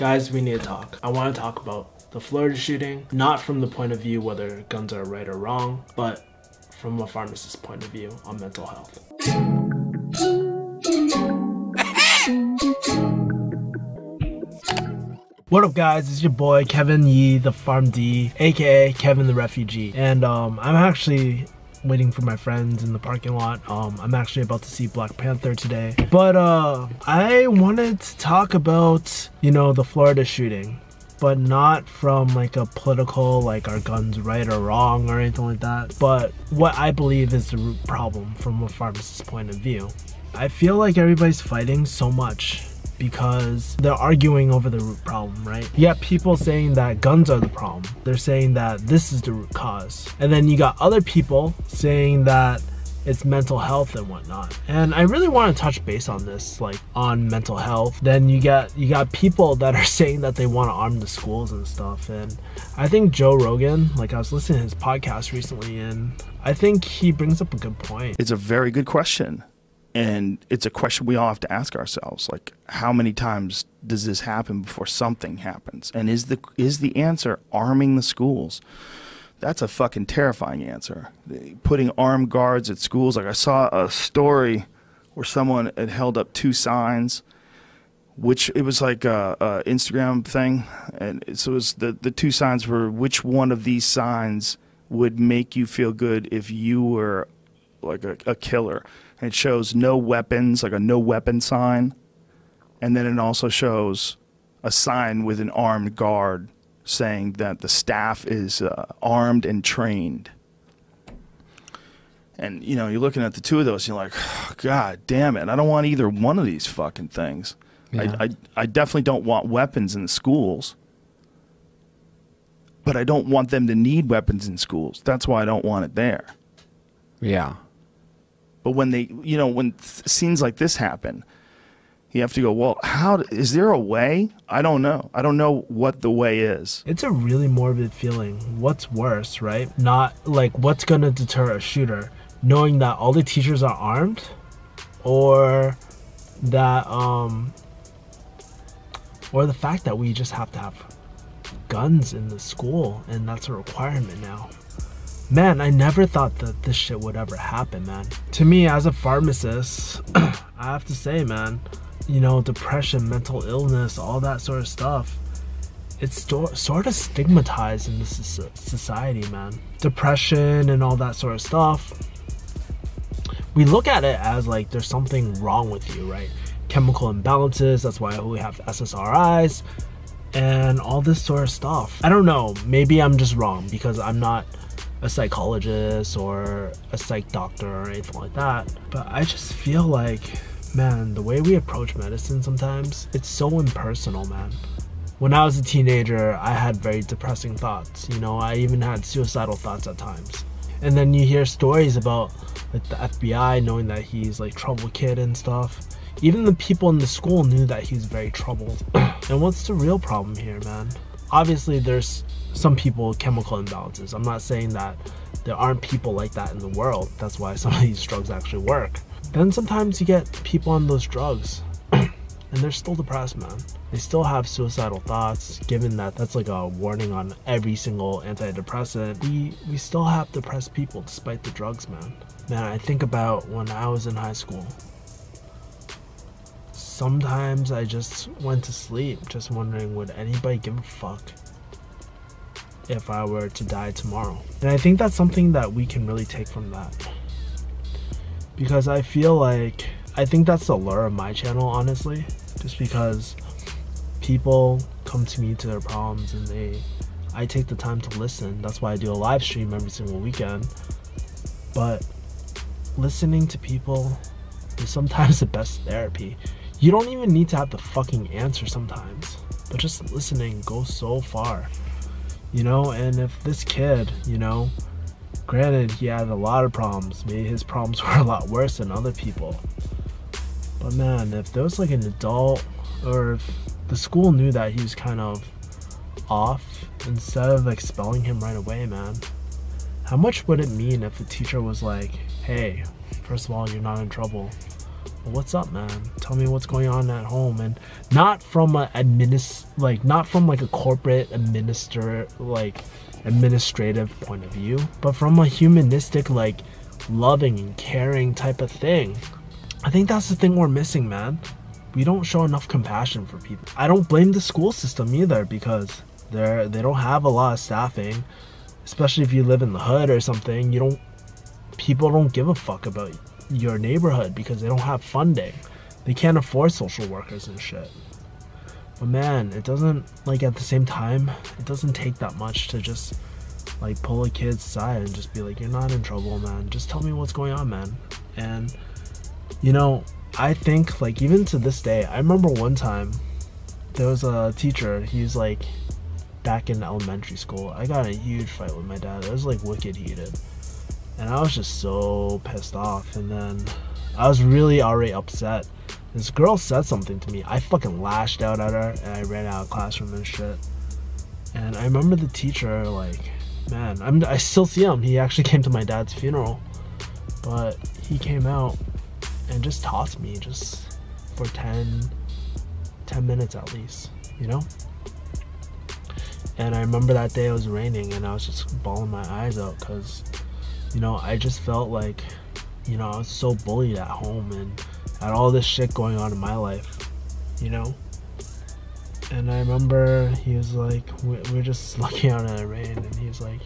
Guys, we need to talk. I want to talk about the Florida shooting, not from the point of view whether guns are right or wrong, but from a pharmacist's point of view on mental health. What up guys, it's your boy Kevin Yee, the Pharm D, aka Kevin the Refugee. And I'm actually waiting for my friends in the parking lot. I'm actually about to see Black Panther today. But I wanted to talk about, the Florida shooting, but not from like a political, like are guns right or wrong or anything like that, but what I believe is the root problem from a pharmacist's point of view. I feel like everybody's fighting so much because they're arguing over the root problem, right? You got people saying that guns are the problem. They're saying that this is the root cause. And then you got other people saying that it's mental health and whatnot. And I really want to touch base on this, like on mental health. Then you got people that are saying that they want to arm the schools and stuff. And I think Joe Rogan, like I was listening to his podcast recently, and I think he brings up a good point. It's a very good question. And it's a question we all have to ask ourselves, like how many times does this happen before something happens? And is the answer arming the schools? That's a fucking terrifying answer. Putting armed guards at schools. Like I saw a story where someone had held up 2 signs, which it was like a Instagram thing, and so it was the 2 signs were which one of these signs would make you feel good if you were like a killer. And it shows no weapons, like a no weapon sign. And then it also shows a sign with an armed guard saying that the staff is armed and trained. And, you're looking at the 2 of those, and you're like, oh, God damn it. I don't want either one of these fucking things. Yeah. I definitely don't want weapons in the schools. But I don't want them to need weapons in schools. That's why I don't want it there. Yeah. But when when scenes like this happen, you have to go, well, is there a way? I don't know. I don't know what the way is. It's a really morbid feeling. What's worse, right? Not like what's going to deter a shooter, knowing that all the teachers are armed, or that or the fact that we just have to have guns in the school and that's a requirement now. Man, I never thought that this shit would ever happen, man. To me, as a pharmacist, I have to say, man, depression, mental illness, all that sort of stuff, it's sort of stigmatized in this society, man. Depression and all that sort of stuff, we look at it as like there's something wrong with you, right? Chemical imbalances, that's why we have SSRIs and all this sort of stuff. I don't know, maybe I'm just wrong because I'm not a psychologist or a psych doctor or anything like that, but I just feel like, man, the way we approach medicine sometimes, it's so impersonal, man. When I was a teenager, I had very depressing thoughts, I even had suicidal thoughts at times. And then you hear stories about like the FBI knowing that he's like trouble kid and stuff. Even the people in the school knew that he was very troubled. And what's the real problem here, man? Obviously there's some people with chemical imbalances. I'm not saying that there aren't people like that in the world. That's why some of these drugs actually work. Then sometimes you get people on those drugs and they're still depressed, man. They still have suicidal thoughts, given that that's like a warning on every single antidepressant. We still have depressed people despite the drugs, man. Man, I think about when I was in high school. Sometimes I just went to sleep just wondering, would anybody give a fuck if I were to die tomorrow? And I think that's something that we can really take from that, because I think that's the lure of my channel, honestly, just because people come to me to their problems and I take the time to listen. That's why I do a live stream every single weekend. But listening to people is sometimes the best therapy. You don't even need to have the fucking answer sometimes, but just listening goes so far. And if this kid, granted he had a lot of problems, maybe his problems were a lot worse than other people, but man, if there was like an adult, or if the school knew that he was kind of off, instead of expelling him right away, man, how much would it mean if the teacher was like, hey, first of all, you're not in trouble, well, what's up, man? Tell me what's going on at home. And not from a not from like a corporate administrative point of view, but from a humanistic, like loving and caring type of thing. I think that's the thing we're missing, man. We don't show enough compassion for people. I don't blame the school system either, because they don't have a lot of staffing, especially if you live in the hood or something. People don't give a fuck about your neighborhood because they don't have funding. They can't afford social workers and shit. But man, it doesn't, like, at the same time, it doesn't take that much to just like pull a kid's aside and just be like, you're not in trouble, man. Just tell me what's going on, man. And you know, I think, like, even to this day, I remember one time there was a teacher, he was like back in elementary school. I got in a huge fight with my dad. It was like wicked heated. And I was just so pissed off. And then I was really already upset. This girl said something to me. I fucking lashed out at her and I ran out of classroom and shit. And I remember the teacher, like, man, I still see him. He actually came to my dad's funeral. But he came out and just taught me just for 10 minutes at least, you know? And I remember that day it was raining and I was just bawling my eyes out because, you know, I just felt like, you know, I was so bullied at home and had all this shit going on in my life, you know? And I remember he was like, we're just looking out at the rain, and he was like,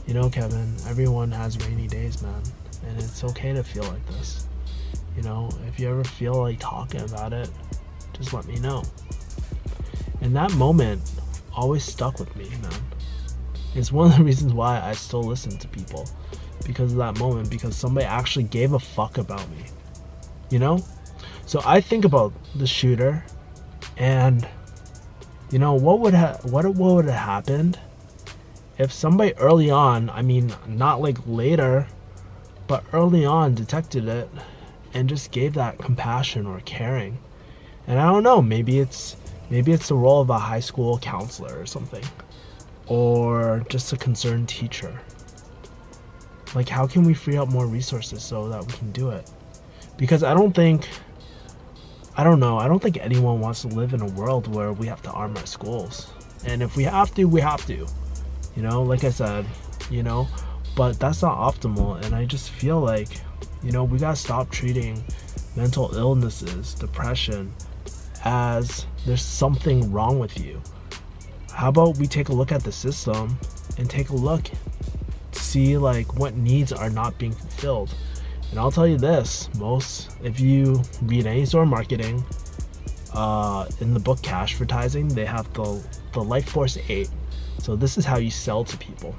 you know, Kevin, everyone has rainy days, man, and it's okay to feel like this. You know, if you ever feel like talking about it, just let me know. And that moment always stuck with me, man. It's one of the reasons why I still listen to people, because of that moment, because somebody actually gave a fuck about me, you know? So I think about the shooter, and you know, what would have happened if somebody early on, I mean, not like later, but early on detected it and just gave that compassion or caring. And I don't know, maybe it's the role of a high school counselor or something, or just a concerned teacher. Like, how can we free up more resources so that we can do it? Because I don't think anyone wants to live in a world where we have to arm our schools. And if we have to, we have to. You know, like I said, you know, but that's not optimal. And I just feel like, you know, we gotta stop treating mental illnesses, depression, as there's something wrong with you. How about we take a look at the system and take a look to see like what needs are not being fulfilled. And I'll tell you this, if you read any sort of marketing, in the book Cash Advertising, they have the Life Force 8. So this is how you sell to people.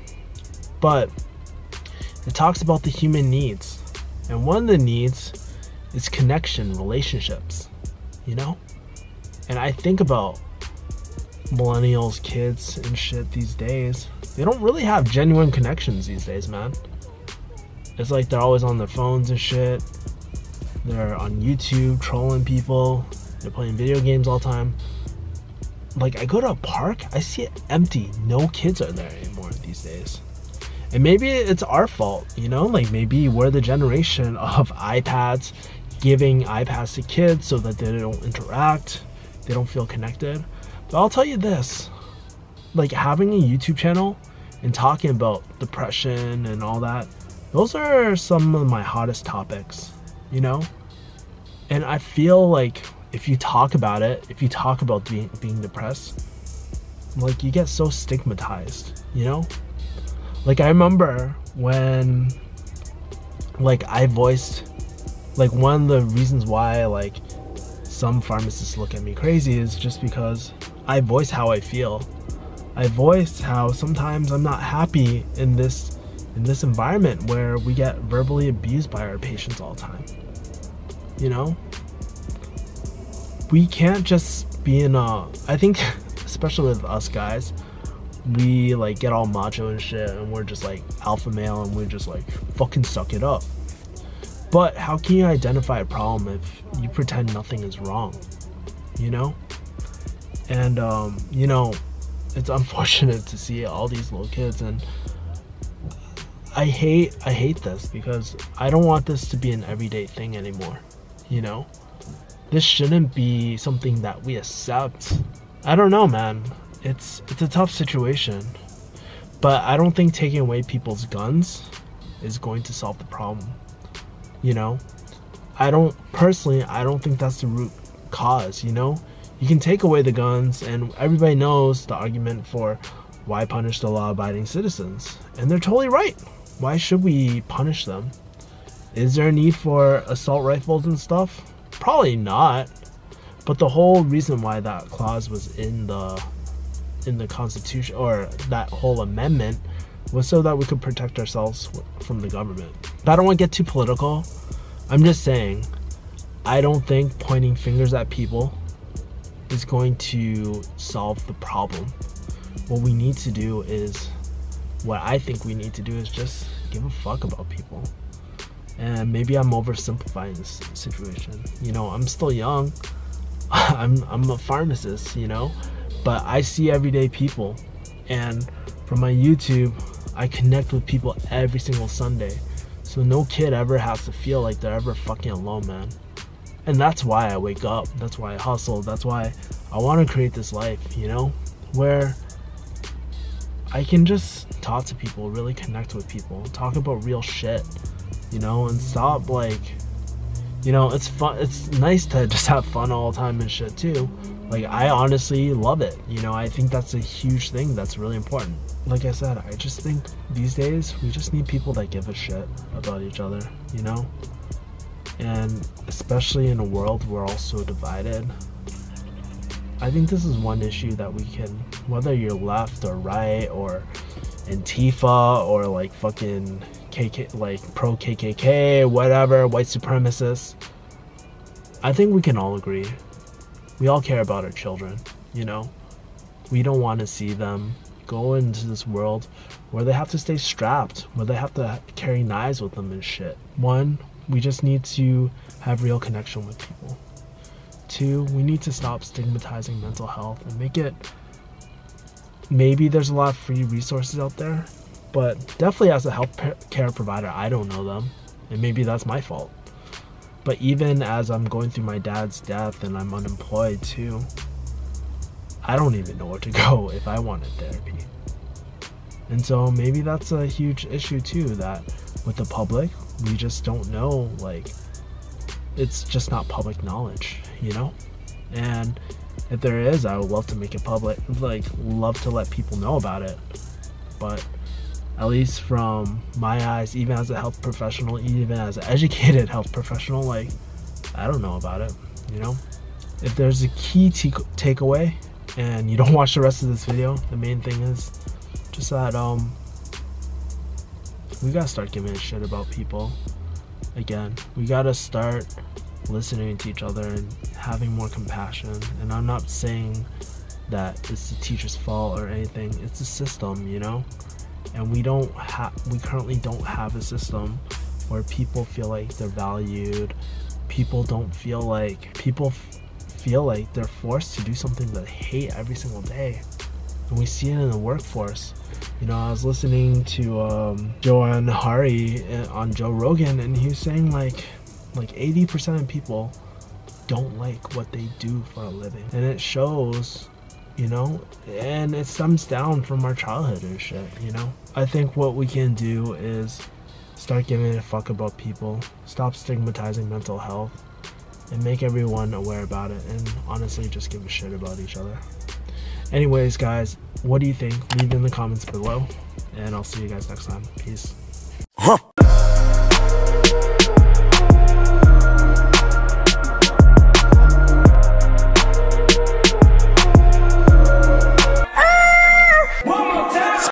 But it talks about the human needs. And one of the needs is connection, relationships, you know? And I think about millennials, kids and shit these days. They don't really have genuine connections these days, man. It's like they're always on their phones and shit. They're on YouTube trolling people. They're playing video games all the time. Like, I go to a park, I see it empty. No kids are there anymore these days. And maybe it's our fault, you know? Like, maybe we're the generation of iPads, giving iPads to kids so that they don't interact, they don't feel connected. But I'll tell you this, like, having a YouTube channel and talking about depression and all that, those are some of my hottest topics, you know? And I feel like if you talk about it, if you talk about being depressed, like, you get so stigmatized, you know? Like, I remember when, like, I voiced, like, one of the reasons why, like, some pharmacists look at me crazy is just because I voice how I feel. I voice how sometimes I'm not happy in this environment where we get verbally abused by our patients all the time, you know? We can't just be I think, especially with us guys, we like get all macho and shit and we're just like alpha male and we're just like fucking suck it up. But how can you identify a problem if you pretend nothing is wrong, you know? And you know, it's unfortunate to see all these little kids, and I hate this because I don't want this to be an everyday thing anymore. you know? This shouldn't be something that we accept. I don't know, man. It's a tough situation. But I don't think taking away people's guns is going to solve the problem. You know? I don't think that's the root cause, you know? You can take away the guns, and everybody knows the argument for why punish the law-abiding citizens. And they're totally right. Why should we punish them? Is there a need for assault rifles and stuff? Probably not. But the whole reason why that clause was in the Constitution, or that whole amendment, was so that we could protect ourselves from the government. But I don't want to get too political. I'm just saying, I don't think pointing fingers at people is going to solve the problem. What we need to do is, what I think we need to do is just give a fuck about people. And maybe I'm oversimplifying this situation. You know, I'm still young. I'm a pharmacist, you know, but I see everyday people, and from my YouTube, I connect with people every single Sunday. So no kid ever has to feel like they're ever fucking alone, man. And that's why I wake up. That's why I hustle. That's why I want to create this life, you know, where I can just talk to people, really connect with people, talk about real shit, you know, and stop, like, you know, it's fun. It's nice to just have fun all the time and shit too. Like, I honestly love it. You know, I think that's a huge thing that's really important. Like I said, I just think these days we just need people that give a shit about each other, you know? And especially in a world we're all so divided, I think this is one issue that we can, whether you're left or right or Antifa or like fucking like pro KKK, whatever, white supremacists, I think we can all agree. We all care about our children, you know? We don't want to see them go into this world where they have to stay strapped, where they have to carry knives with them and shit. One, we just need to have real connection with people. Two, we need to stop stigmatizing mental health and make it, maybe there's a lot of free resources out there, but definitely as a health care provider, I don't know them, and maybe that's my fault. But even as I'm going through my dad's death and I'm unemployed too, I don't even know where to go if I wanted therapy. And so maybe that's a huge issue too, that with the public, we just don't know, like, it's just not public knowledge, you know? And if there is, I would love to make it public, like, love to let people know about it. But at least from my eyes, even as a health professional, even as an educated health professional, like, I don't know about it, you know? If there's a key takeaway, and you don't watch the rest of this video, the main thing is just that we gotta start giving a shit about people. Again, we gotta start listening to each other and having more compassion. And I'm not saying that it's the teacher's fault or anything, it's the system, you know? And we currently don't have a system where people feel like they're valued. People feel like they're forced to do something that they hate every single day. And we see it in the workforce. You know, I was listening to Joanne Hari on Joe Rogan, and he was saying like 80% of people don't like what they do for a living. And it shows, you know, and it stems down from our childhood and shit, you know? I think what we can do is start giving a fuck about people, stop stigmatizing mental health, and make everyone aware about it, and honestly just give a shit about each other. Anyways, guys, what do you think? Leave it in the comments below, and I'll see you guys next time. Peace.